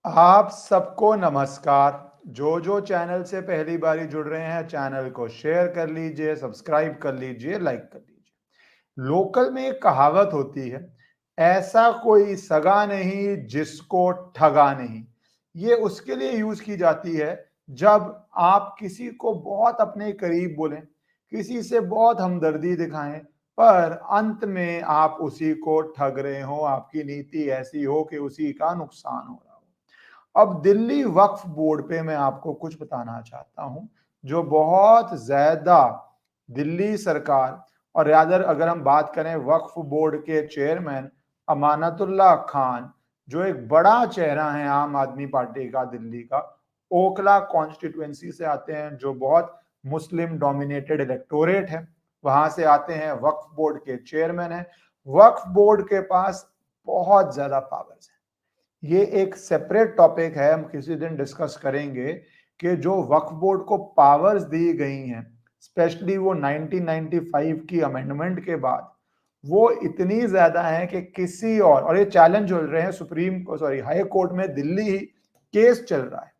आप सबको नमस्कार। जो चैनल से पहली बारी जुड़ रहे हैं, चैनल को शेयर कर लीजिए, सब्सक्राइब कर लीजिए, लाइक कर लीजिए। लोकल में एक कहावत होती है, ऐसा कोई सगा नहीं जिसको ठगा नहीं। ये उसके लिए यूज की जाती है जब आप किसी को बहुत अपने करीब बोलें, किसी से बहुत हमदर्दी दिखाएं, पर अंत में आप उसी को ठग रहे हो, आपकी नीति ऐसी हो कि उसी का नुकसान हो रहा हो। अब दिल्ली वक्फ बोर्ड पे मैं आपको कुछ बताना चाहता हूं, जो बहुत ज्यादा दिल्ली सरकार और यादर अगर हम बात करें वक्फ बोर्ड के चेयरमैन अमानतुल्लाह खान, जो एक बड़ा चेहरा है आम आदमी पार्टी का दिल्ली का, ओखला कॉन्स्टिट्युएंसी से आते हैं, जो बहुत मुस्लिम डोमिनेटेड इलेक्टोरेट है, वहां से आते हैं, वक्फ बोर्ड के चेयरमैन है। वक्फ बोर्ड के पास बहुत ज्यादा पावर्स है। ये एक सेपरेट टॉपिक है, हम किसी दिन डिस्कस करेंगे कि जो वक्फ बोर्ड को पावर्स दी गई हैं, स्पेशली वो 1995 की अमेंडमेंट के बाद, वो इतनी ज्यादा है कि किसी और ये चैलेंज चल रहे हैं हाई कोर्ट में, दिल्ली ही केस चल रहा है,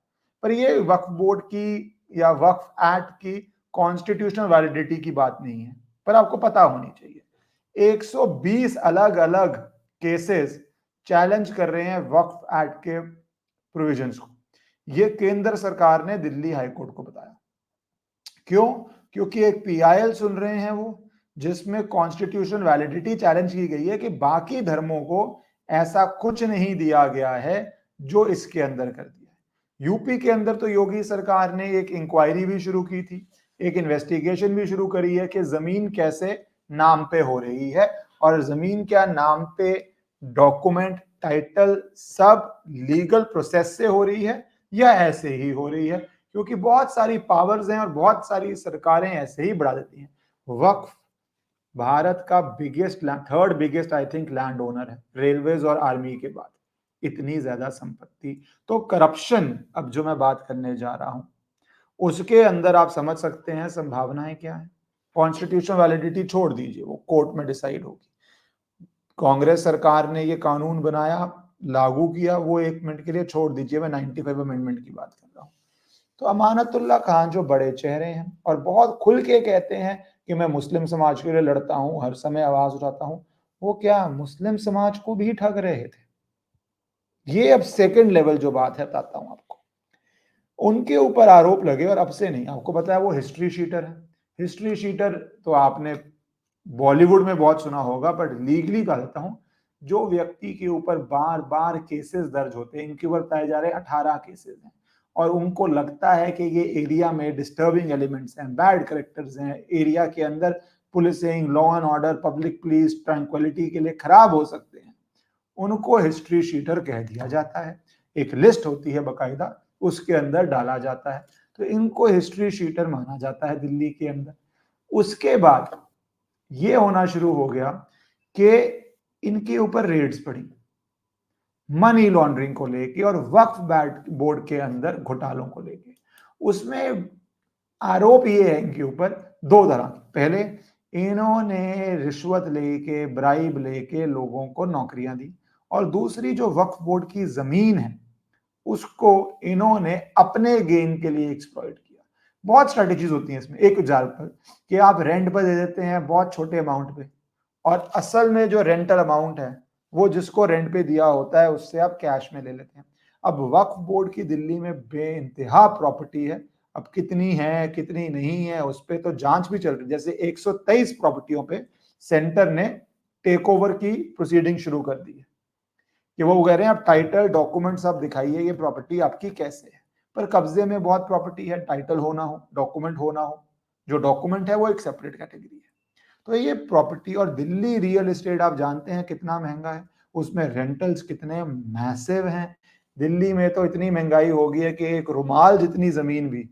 पर ये वक्फ बोर्ड की या वक्फ एक्ट की कॉन्स्टिट्यूशनल वैलिडिटी की बात नहीं है, पर आपको पता होनी चाहिए 120 अलग अलग केसेस चैलेंज कर रहे हैं वक्फ एक्ट के प्रोविजंस को। ये केंद्र सरकार ने दिल्ली हाई कोर्ट को बताया। क्यों? क्योंकि एक पीआईएल सुन रहे हैं वो, जिसमें कॉन्स्टिट्यूशनल वैलिडिटी चैलेंज की गई है कि बाकी धर्मों को ऐसा कुछ नहीं दिया गया है जो इसके अंदर कर दिया है। यूपी के अंदर तो योगी सरकार ने एक इंक्वायरी भी शुरू की थी, एक इन्वेस्टिगेशन भी शुरू करी है कि जमीन कैसे नाम पे हो रही है, और जमीन क्या नाम पे, डॉक्यूमेंट, टाइटल सब लीगल प्रोसेस से हो रही है या ऐसे ही हो रही है, क्योंकि बहुत सारी पावर्स हैं और बहुत सारी सरकारें ऐसे ही बढ़ा देती हैं। वक्फ भारत का third biggest I think land owner है, रेलवेज और आर्मी के बाद। इतनी ज्यादा संपत्ति, तो करप्शन अब जो मैं बात करने जा रहा हूं, उसके अंदर आप समझ सकते हैं संभावनाएं क्या है। कॉन्स्टिट्यूशनल वैलिडिटी छोड़ दीजिए, वो कोर्ट में डिसाइड होगी। कांग्रेस सरकार ने ये कानून बनाया, लागू किया, वो एक मिनट के लिए छोड़ दीजिए, मैं 95 अमेंडमेंट की बात कर रहा हूँ। तो अमानतुल्लाह खान जो बड़े चेहरे हैं और बहुत खुल के कहते हैं कि मैं मुस्लिम समाज के लिए लड़ता हूं, हर समय आवाज उठाता हूं, वो क्या मुस्लिम समाज को भी ठग रहे थे? ये अब सेकंड लेवल जो बात है बताता हूं आपको। उनके ऊपर आरोप लगे, और अब से नहीं, आपको पता है वो हिस्ट्री शीटर है। हिस्ट्री शीटर तो आपने बॉलीवुड में बहुत सुना होगा, बट लीगली बता देता हूं, जो व्यक्ति के ऊपर बार बार केसेस दर्ज होते हैं, इनके ऊपर बताए जा रहे 18 केसेस हैं, और उनको लगता है कि ये एरिया में डिस्टर्बिंग एलिमेंट्स हैं, बैड करेक्टर्स हैं, एरिया के अंदर policing, law and order, public piece, tranquillity के लिए खराब हो सकते हैं, उनको हिस्ट्री शीटर कह दिया जाता है। एक लिस्ट होती है बकायदा, उसके अंदर डाला जाता है, तो इनको हिस्ट्री शीटर माना जाता है दिल्ली के अंदर। उसके बाद ये होना शुरू हो गया कि इनके ऊपर रेड्स पड़ी मनी लॉन्ड्रिंग को लेके और वक्फ बोर्ड के अंदर घोटालों को लेके। उसमें आरोप ये है इनके ऊपर दो तरह के। पहले, इन्होंने रिश्वत लेके, ब्राइब लेके लोगों को नौकरियां दी, और दूसरी जो वक्फ बोर्ड की जमीन है उसको इन्होंने अपने गेन के लिए एक्सप्लॉइट किया। बहुत स्ट्रेटेजीज होती हैं इसमें। एक एग्जाम्पल कि आप रेंट पर दे देते हैं बहुत छोटे अमाउंट पे, और असल में जो रेंटल अमाउंट है वो जिसको रेंट पे दिया होता है उससे आप कैश में ले लेते हैं। अब वक्फ बोर्ड की दिल्ली में बेइंतहा प्रॉपर्टी है, अब कितनी है कितनी नहीं है उस पर तो जांच भी चल रही है। जैसे 123 प्रॉपर्टियों पे सेंटर ने टेक ओवर की प्रोसीडिंग शुरू कर दी है, कि वो कह रहे हैं आप टाइटल डॉक्यूमेंट सब दिखाइए, ये प्रॉपर्टी आपकी कैसे है। पर कब्जे में बहुत प्रॉपर्टी है, टाइटल होना हो, डॉक्यूमेंट होना हो, जो डॉक्यूमेंट है वो एक सेपरेट कैटेगरी है। तो ये प्रॉपर्टी, और दिल्ली रियल एस्टेट आप जानते हैं कितना महंगा है, उसमें रेंटल्स कितने मैसिव हैं। दिल्ली में तो इतनी महंगाई हो गई है कि एक रुमाल जितनी जमीन भी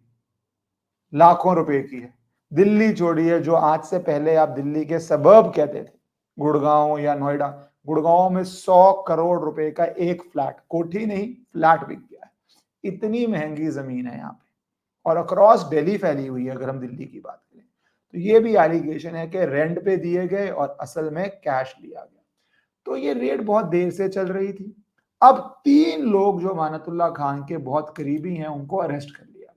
लाखों रुपए की है। दिल्ली छोड़िए, जो आज से पहले आप दिल्ली के सबर्ब कहते थे, गुड़गांव या नोएडा, गुड़गांव में 100 करोड़ रुपए का एक फ्लैट, कोठी नहीं फ्लैट बिक गया है। इतनी महंगी जमीन है यहाँ पे, और अक्रॉस दिल्ली फैली हुई है। अगर हम दिल्ली की बात करें तो ये भी एलिगेशन है कि रेंट पे दिए गए और असल में कैश लिया गया। तो ये रेड बहुत देर से चल रही थी, अब 3 लोग जो अमानतुल्लाह खान के बहुत करीबी हैं उनको अरेस्ट कर लिया गया।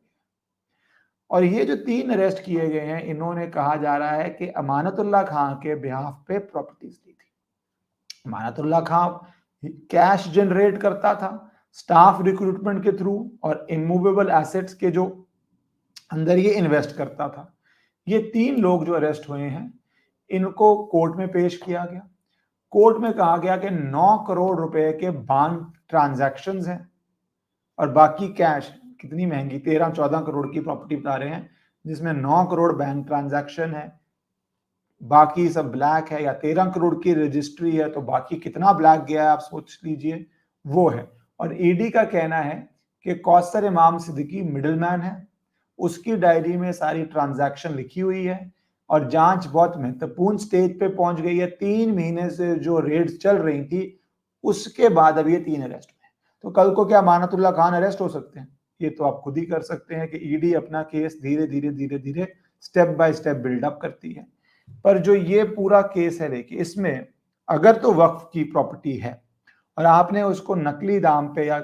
और ये जो 3 अरेस्ट किए गए हैं, इन्होंने कहा जा रहा है कि अमानतुल्लाह खान के बिहाफ पे प्रॉपर्टीज ली थी। अमानतुल्लाह खान कैश जनरेट करता था स्टाफ रिक्रूटमेंट के थ्रू और इमूवेबल एसेट्स के जो अंदर ये इन्वेस्ट करता था। ये 3 लोग जो अरेस्ट हुए हैं, इनको कोर्ट में पेश किया गया। कोर्ट में कहा गया कि 9 करोड़ रुपए के बांड ट्रांजैक्शंस हैं और बाकी कैश कितनी महंगी 13-14 करोड़ की प्रॉपर्टी बता रहे हैं, जिसमें 9 करोड़ बैंक ट्रांजैक्शन है, बाकी सब ब्लैक है, या 13 करोड़ की रजिस्ट्री है, तो बाकी कितना ब्लैक गया है आप सोच लीजिए, वो है। और ईडी का कहना है कि कौसर इमाम सिद्दीकी मिडलमैन है, उसकी डायरी में सारी ट्रांजैक्शन लिखी हुई है और जांच बहुत महत्वपूर्ण स्टेज पे पहुंच गई है। 3 महीने से जो रेड्स चल रही थी, उसके बाद अब ये 3 अरेस्ट हुए। तो कल को क्या अमानतुल्लाह खान अरेस्ट हो सकते हैं? ये तो आप खुद ही कर सकते हैं कि ईडी अपना केस धीरे धीरे स्टेप बाय स्टेप बिल्डअप करती है। पर जो ये पूरा केस है, देखिए इसमें अगर तो वक्फ की प्रॉपर्टी है और आपने उसको नकली दाम पे या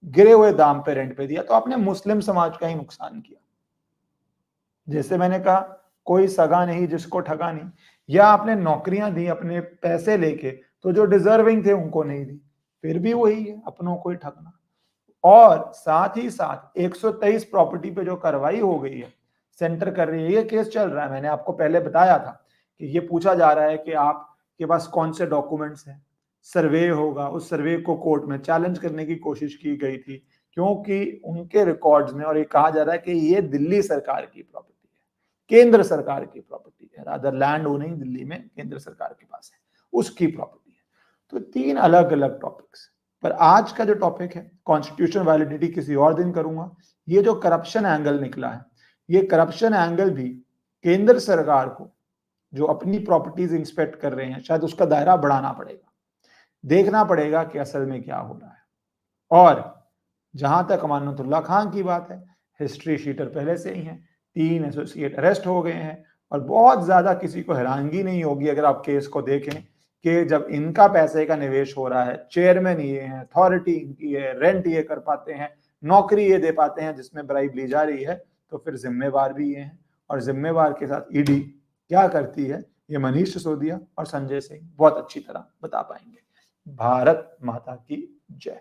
गिरे हुए दाम पे रेंट पे दिया, तो आपने मुस्लिम समाज का ही नुकसान किया। जैसे मैंने कहा, कोई सगा नहीं जिसको ठगा नहीं, या आपने नौकरियां दी अपने पैसे लेके, तो जो डिजर्विंग थे उनको नहीं दी, फिर भी वही है, अपनों को ही ठगना। और साथ ही साथ 123 प्रॉपर्टी पे जो कार्रवाई हो गई है, सेंटर कर रही है, ये केस चल रहा है। मैंने आपको पहले बताया था कि ये पूछा जा रहा है कि आपके पास कौन से डॉक्यूमेंट्स हैं। सर्वे होगा, उस सर्वे को कोर्ट में चैलेंज करने की कोशिश की गई थी, क्योंकि उनके रिकॉर्ड्स में, और ये कहा जा रहा है कि ये दिल्ली सरकार की प्रॉपर्टी है, केंद्र सरकार की प्रॉपर्टी है, रादर लैंड ओनिंग दिल्ली में केंद्र सरकार के पास है, उसकी प्रॉपर्टी है। तो 3 अलग अलग टॉपिक्स। पर आज का जो टॉपिक है कॉन्स्टिट्यूशन वैलिडिटी, किसी और दिन करूंगा। ये जो करप्शन एंगल निकला है, ये करप्शन एंगल भी केंद्र सरकार को जो अपनी प्रॉपर्टीज इंस्पेक्ट कर रहे हैं, शायद उसका दायरा बढ़ाना पड़ेगा, देखना पड़ेगा कि असल में क्या हो रहा है। और जहां तक अमानतुल्लाह खान की बात है, हिस्ट्री शीटर पहले से ही है, 3 एसोसिएट अरेस्ट हो गए हैं और बहुत ज्यादा किसी को हैरानगी नहीं होगी अगर आप केस को देखें कि जब इनका पैसे का निवेश हो रहा है, चेयरमैन ये है, अथॉरिटी इनकी है, रेंट ये कर पाते हैं, नौकरी ये दे पाते हैं जिसमें ब्राइब ली जा रही है, तो फिर जिम्मेवार भी ये हैं। और जिम्मेवार के साथ ईडी क्या करती है, ये मनीष सिसोदिया और संजय सिंह बहुत अच्छी तरह बता पाएंगे। भारत माता की जय।